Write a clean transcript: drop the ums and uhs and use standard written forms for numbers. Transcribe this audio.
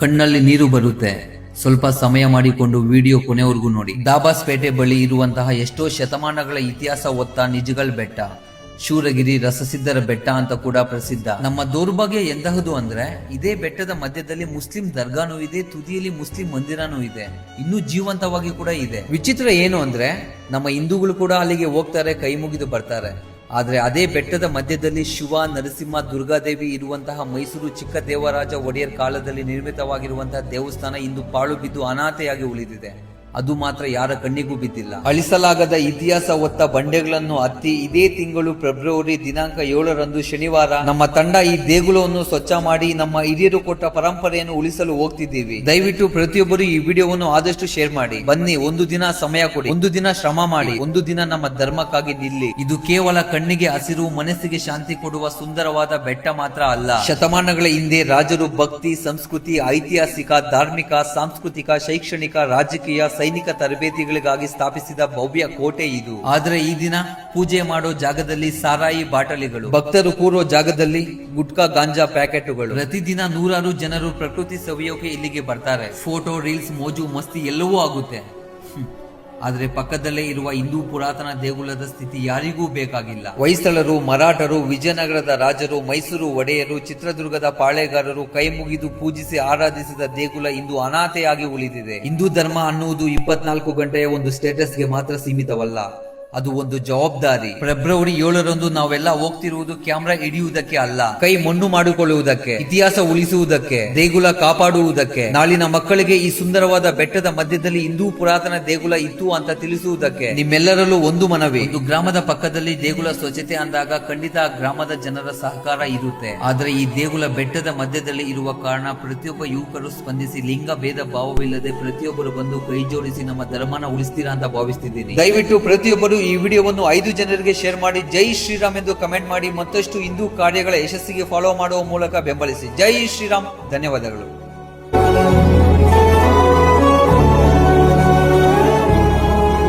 ಕಣ್ಣಲ್ಲಿ ನೀರು ಬರುತ್ತೆ. ಸ್ವಲ್ಪ ಸಮಯ ಮಾಡಿಕೊಂಡು ವಿಡಿಯೋ ಕೊನೆವರೆಗೂ ನೋಡಿ. ದಾಬಾಸ್ಪೇಟೆ ಬಳಿ ಇರುವಂತಹ ಎಷ್ಟೋ ಶತಮಾನಗಳ ಇತಿಹಾಸ ಹೊತ್ತ ನಿಜಗಲ್ ಬೆಟ್ಟ, ಶೂರಗಿರಿ ರಸಸಿದ್ಧರ ಬೆಟ್ಟ ಅಂತ ಕೂಡ ಪ್ರಸಿದ್ಧ. ನಮ್ಮ ದೌರ್ಭಾಗ್ಯ ಎಂತಹದು ಅಂದ್ರೆ ಇದೇ ಬೆಟ್ಟದ ಮಧ್ಯದಲ್ಲಿ ಮುಸ್ಲಿಂ ದರ್ಗಾನೂ ಇದೆ, ತುದಿಯಲ್ಲಿ ಮುಸ್ಲಿಂ ಮಂದಿರನೂ ಇದೆ, ಇನ್ನೂ ಜೀವಂತವಾಗಿ ಕೂಡ ಇದೆ. ವಿಚಿತ್ರ ಏನು ಅಂದ್ರೆ ನಮ್ಮ ಹಿಂದೂಗಳು ಕೂಡ ಅಲ್ಲಿಗೆ ಹೋಗ್ತಾರೆ, ಕೈ ಮುಗಿದು ಬರ್ತಾರೆ. ಆದ್ರೆ ಅದೇ ಬೆಟ್ಟದ ಮಧ್ಯದಲ್ಲಿ ಶಿವ, ನರಸಿಂಹ, ದುರ್ಗಾದೇವಿ ಇರುವಂತಹ ಮೈಸೂರು ಚಿಕ್ಕ ದೇವರಾಜ ಒಡೆಯರ್ ಕಾಲದಲ್ಲಿ ನಿರ್ಮಿತವಾಗಿರುವಂತಹ ದೇವಸ್ಥಾನ ಇಂದು ಪಾಳು ಬಿದ್ದು ಅನಾಥೆಯಾಗಿ ಉಳಿದಿದೆ. ಅದು ಮಾತ್ರ ಯಾರ ಕಣ್ಣಿಗೂ ಬಿದ್ದಿಲ್ಲ. ಅಳಿಸಲಾಗದ ಇತಿಹಾಸ ಹೊತ್ತ ಬಂಡೆಗಳನ್ನು ಹತ್ತಿ ಇದೇ ತಿಂಗಳು ಫೆಬ್ರವರಿ ದಿನಾಂಕ 7ರಂದು ಶನಿವಾರ ನಮ್ಮ ತಂಡ ಈ ದೇಗುಲವನ್ನು ಸ್ವಚ್ಛ ಮಾಡಿ ನಮ್ಮ ಹಿರಿಯರು ಕೊಟ್ಟ ಪರಂಪರೆಯನ್ನು ಉಳಿಸಲು ಹೋಗ್ತಿದ್ದೀವಿ. ದಯವಿಟ್ಟು ಪ್ರತಿಯೊಬ್ಬರು ಈ ವಿಡಿಯೋವನ್ನು ಆದಷ್ಟು ಶೇರ್ ಮಾಡಿ. ಬನ್ನಿ, ಒಂದು ದಿನ ಸಮಯ ಕೊಡಿ, ಒಂದು ದಿನ ಶ್ರಮ ಮಾಡಿ, ಒಂದು ದಿನ ನಮ್ಮ ಧರ್ಮಕ್ಕಾಗಿ ನಿಲ್ಲಿ. ಇದು ಕೇವಲ ಕಣ್ಣಿಗೆ ಹಸಿರು, ಮನಸ್ಸಿಗೆ ಶಾಂತಿ ಕೊಡುವ ಸುಂದರವಾದ ಬೆಟ್ಟ ಮಾತ್ರ ಅಲ್ಲ. ಶತಮಾನಗಳ ಹಿಂದೆ ರಾಜರು ಭಕ್ತಿ, ಸಂಸ್ಕೃತಿ, ಐತಿಹಾಸಿಕ, ಧಾರ್ಮಿಕ, ಸಾಂಸ್ಕೃತಿಕ, ಶೈಕ್ಷಣಿಕ, ರಾಜಕೀಯ, ಸೈನಿಕ ತರಬೇತಿಗಳಿಗಾಗಿ ಸ್ಥಾಪಿಸಿದ ಭವ್ಯ ಕೋಟೆ ಇದು. ಆದ್ರೆ ಈ ದಿನ ಪೂಜೆ ಮಾಡೋ ಜಾಗದಲ್ಲಿ ಸಾರಾಯಿ ಬಾಟಲಿಗಳು, ಭಕ್ತರು ಕೂರೋ ಜಾಗದಲ್ಲಿ ಗುಟ್ಕಾ ಗಾಂಜಾ ಪ್ಯಾಕೆಟ್ಗಳು. ಪ್ರತಿದಿನ ನೂರಾರು ಜನರು ಪ್ರಕೃತಿ ಸವಿಯೋಕೆ ಇಲ್ಲಿಗೆ ಬರ್ತಾರೆ. ಫೋಟೋ, ರೀಲ್ಸ್, ಮೋಜು ಮಸ್ತಿ ಎಲ್ಲವೂ ಆಗುತ್ತೆ. ಆದ್ರೆ ಪಕ್ಕದಲ್ಲೇ ಇರುವ ಹಿಂದೂ ಪುರಾತನ ದೇಗುಲದ ಸ್ಥಿತಿ ಯಾರಿಗೂ ಬೇಕಾಗಿಲ್ಲ. ಹೊಯ್ಸಳರು, ಮರಾಠರು, ವಿಜಯನಗರದ ರಾಜರು, ಮೈಸೂರು ಒಡೆಯರು, ಚಿತ್ರದುರ್ಗದ ಪಾಳೆಗಾರರು ಕೈ ಮುಗಿದು ಪೂಜಿಸಿ ಆರಾಧಿಸಿದ ದೇಗುಲ ಇಂದು ಅನಾಥೆಯಾಗಿ ಉಳಿದಿದೆ. ಹಿಂದೂ ಧರ್ಮ ಅನ್ನುವುದು 24 ಗಂಟೆಯ ಒಂದು ಸ್ಟೇಟಸ್ಗೆ ಮಾತ್ರ ಸೀಮಿತವಲ್ಲ, ಅದು ಒಂದು ಜವಾಬ್ದಾರಿ. ಫೆಬ್ರವರಿ 7ರಂದು ನಾವೆಲ್ಲ ಹೋಗ್ತಿರುವುದು ಕ್ಯಾಮ್ರಾ ಹಿಡಿಯುವುದಕ್ಕೆ ಅಲ್ಲ, ಕೈ ಮಣ್ಣು ಮಾಡಿಕೊಳ್ಳುವುದಕ್ಕೆ, ಇತಿಹಾಸ ಉಳಿಸುವುದಕ್ಕೆ, ದೇಗುಲ ಕಾಪಾಡುವುದಕ್ಕೆ, ನಾಳಿನ ಮಕ್ಕಳಿಗೆ ಈ ಸುಂದರವಾದ ಬೆಟ್ಟದ ಮಧ್ಯದಲ್ಲಿ ಹಿಂದೂ ಪುರಾತನ ದೇಗುಲ ಇತ್ತು ಅಂತ ತಿಳಿಸುವುದಕ್ಕೆ. ನಿಮ್ಮೆಲ್ಲರಲ್ಲೂ ಒಂದು ಮನವಿ, ಒಂದು ಗ್ರಾಮದ ಪಕ್ಕದಲ್ಲಿ ದೇಗುಲ ಸ್ವಚ್ಛತೆ ಅಂದಾಗ ಖಂಡಿತ ಆ ಗ್ರಾಮದ ಜನರ ಸಹಕಾರ ಇರುತ್ತೆ. ಆದ್ರೆ ಈ ದೇಗುಲ ಬೆಟ್ಟದ ಮಧ್ಯದಲ್ಲಿ ಇರುವ ಕಾರಣ ಪ್ರತಿಯೊಬ್ಬ ಯುವಕರು ಸ್ಪಂದಿಸಿ ಲಿಂಗ ಭೇದ ಭಾವವಿಲ್ಲದೆ ಪ್ರತಿಯೊಬ್ಬರು ಬಂದು ಕೈ ಜೋಡಿಸಿ ನಮ್ಮ ಧರ್ಮನ ಉಳಿಸ್ತೀರಾ ಅಂತ ಭಾವಿಸ್ತಿದ್ದೀನಿ. ದಯವಿಟ್ಟು ಪ್ರತಿಯೊಬ್ಬರು ಈ ವಿಡಿಯೋವನ್ನು 5 ಜನರಿಗೆ ಶೇರ್ ಮಾಡಿ. ಜೈ ಶ್ರೀರಾಮ್ ಎಂದು ಕಮೆಂಟ್ ಮಾಡಿ. ಮತ್ತಷ್ಟು ಹಿಂದೂ ಕಾರ್ಯಗಳ ಯಶಸ್ಸಿಗೆ ಫಾಲೋ ಮಾಡುವ ಮೂಲಕ ಬೆಂಬಲಿಸಿ. ಜೈ ಶ್ರೀರಾಮ್. ಧನ್ಯವಾದಗಳು.